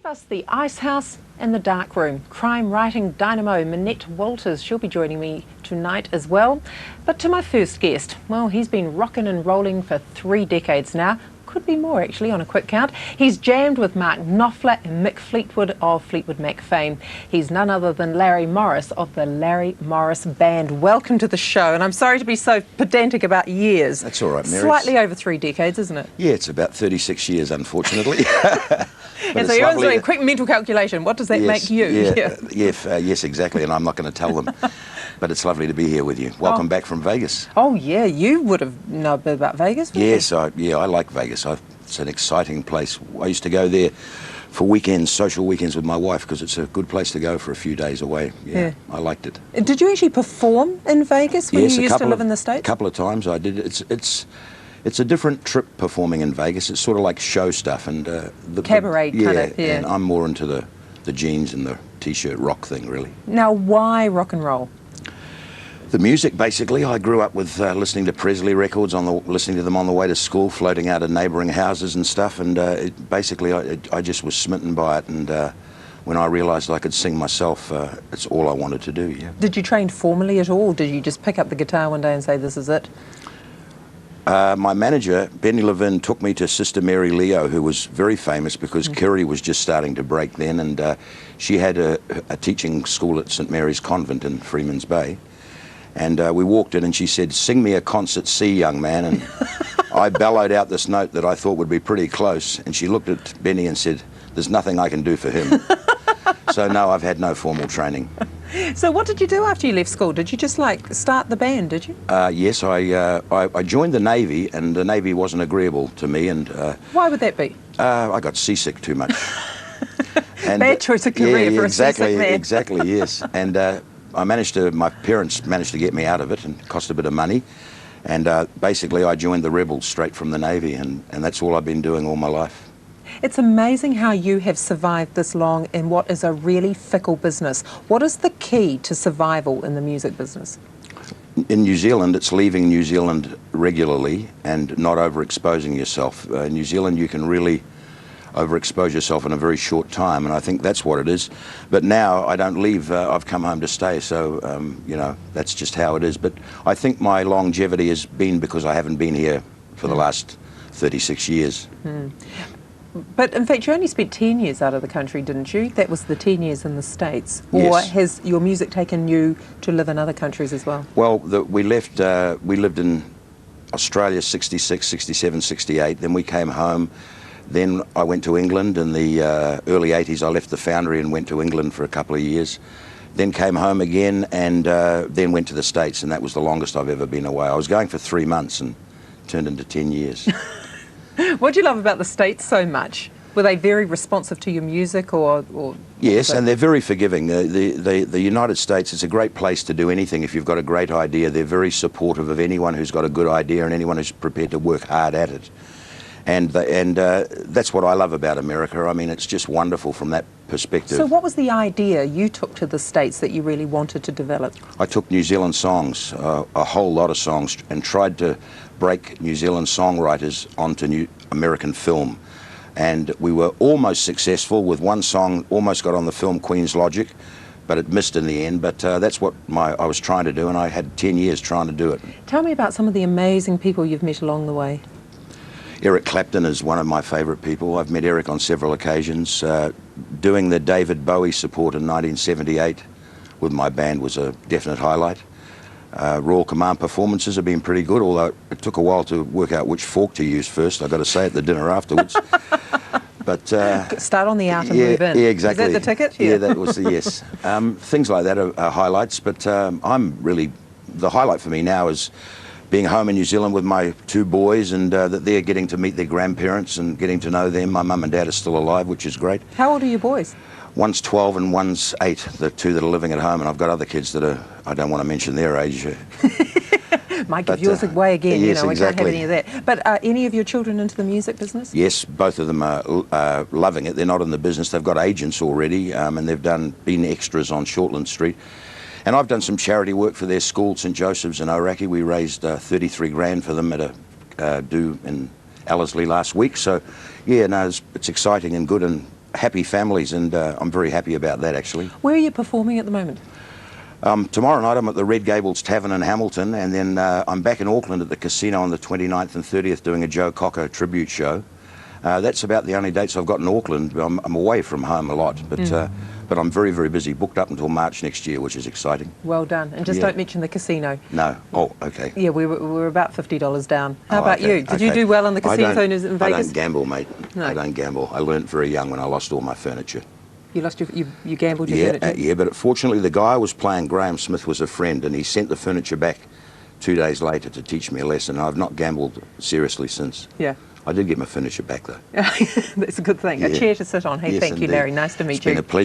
Give us the Ice House and the Dark Room. Crime writing dynamo Minette Walters, she'll be joining me tonight as well. But to my first guest, well, he's been rocking and rolling for 3 decades now. Could be more actually on a quick count. He's jammed with Mark Knopfler and Mick Fleetwood of Fleetwood Mac fame. He's none other than Larry Morris of the Larry Morris Band. Welcome to the show, and I'm sorry to be so pedantic about years. That's all right, Mary. Slightly over 3 decades, isn't it? Yeah, it's about 36 years, unfortunately. And so everyone's doing a quick mental calculation. What does that make you? Yes, exactly, and I'm not going to tell them. But it's lovely to be here with you. Welcome back from Vegas. Oh yeah, you would have known a bit about Vegas, wouldn't Yes, I like Vegas. It's an exciting place. I used to go there for weekends, social weekends with my wife, because it's a good place to go for a few days away. Yeah, I liked it. Did you actually perform in Vegas when you used to live in the States? A couple of times I did. It's a different trip performing in Vegas. It's sort of like show stuff and the cabaret kind of. Yeah, and I'm more into the jeans and the t-shirt rock thing, really. Now, why rock and roll? The music, basically. I grew up with listening to Presley records, listening to them on the way to school, floating out of neighbouring houses and stuff, and I just was smitten by it, and when I realised I could sing myself, it's all I wanted to do, yeah. Did you train formally at all? Did you just pick up the guitar one day and say, this is it? My manager, Benny Levin, took me to Sister Mary Leo, who was very famous because Kerry was just starting to break then, and she had a teaching school at St Mary's Convent in Freeman's Bay. And we walked in and she said, "Sing me a concert C, young man." And I bellowed out this note that I thought would be pretty close. And she looked at Benny and said, "There's nothing I can do for him." So no, I've had no formal training. So what did you do after you left school? Did you just like start the band, did you? Yes, I joined the Navy, and the Navy wasn't agreeable to me. And why would that be? I got seasick too much. And, bad choice of career for a seasick man. Exactly, yes. And my parents managed to get me out of it, and it cost a bit of money. And basically I joined the rebels straight from the Navy, and that's all I've been doing all my life. It's amazing how you have survived this long in what is a really fickle business. What is the key to survival in the music business? In New Zealand, it's leaving New Zealand regularly and not overexposing yourself. In New Zealand, you can really overexpose yourself in a very short time, and I think that's what it is. But now I don't leave, I've come home to stay, so you know, that's just how it is. But I think my longevity has been because I haven't been here for the last 36 years. But in fact you only spent 10 years out of the country, didn't you? That was the 10 years in the States. Or yes. Has your music taken you to live in other countries as well? Well, we lived in Australia 66, 67, 68, then we came home. Then I went to England in the early 80s. I left the Foundry and went to England for a couple of years. Then came home again, and then went to the States, and that was the longest I've ever been away. I was going for 3 months and turned into 10 years. What do you love about the States so much? Were they very responsive to your music, or Yes, and they're very forgiving. The United States, it's a great place to do anything if you've got a great idea. They're very supportive of anyone who's got a good idea and anyone who's prepared to work hard at it. And that's what I love about America. I mean, it's just wonderful from that perspective. So what was the idea you took to the States that you really wanted to develop? I took New Zealand songs, a whole lot of songs, and tried to break New Zealand songwriters onto new American film. And we were almost successful with one song, almost got on the film Queen's Logic, but it missed in the end. But that's what I was trying to do, and I had 10 years trying to do it. Tell me about some of the amazing people you've met along the way. Eric Clapton is one of my favourite people. I've met Eric on several occasions. Doing the David Bowie support in 1978 with my band was a definite highlight. Royal Command performances have been pretty good, although it took a while to work out which fork to use first, I've got to say, at the dinner afterwards. But start on the out and move in. Yeah, exactly. Is that the ticket? Yeah, that was the yes. Things like that are highlights, but the highlight for me now is being home in New Zealand with my 2 boys, and that they're getting to meet their grandparents and getting to know them. My mum and dad are still alive, which is great. How old are your boys? One's 12 and one's 8, the 2 that are living at home, and I've got other kids that are, I don't want to mention their age. Might give yours away again, yes, you know, exactly. We can't have any of that. But are any of your children into the music business? Yes, both of them are loving it. They're not in the business, they've got agents already, and they've been extras on Shortland Street. And I've done some charity work for their school, St Joseph's in Oraki. We raised 33 grand for them at a do in Ellerslie last week. So, yeah, no, it's exciting and good, and happy families, and I'm very happy about that, actually. Where are you performing at the moment? Tomorrow night I'm at the Red Gables Tavern in Hamilton, and then I'm back in Auckland at the casino on the 29th and 30th doing a Joe Cocker tribute show. That's about the only dates I've got in Auckland. I'm away from home a lot, but I'm very, very busy, booked up until March next year, which is exciting. Well done. And just don't mention the casino. No. Oh, okay. Yeah, we were about $50 down. How about okay, you? Did you do well on the casino in Vegas? I don't gamble, mate. No. I don't gamble. I learned very young when I lost all my furniture. You lost you gambled your furniture? Yeah, but fortunately the guy I was playing, Graham Smith, was a friend, and he sent the furniture back 2 days later to teach me a lesson. I've not gambled seriously since. Yeah. I did get my furniture back, though. That's a good thing. Yeah. A chair to sit on. Hey, Yes, thank you, indeed. Larry. Nice to meet you. It's been a pleasure.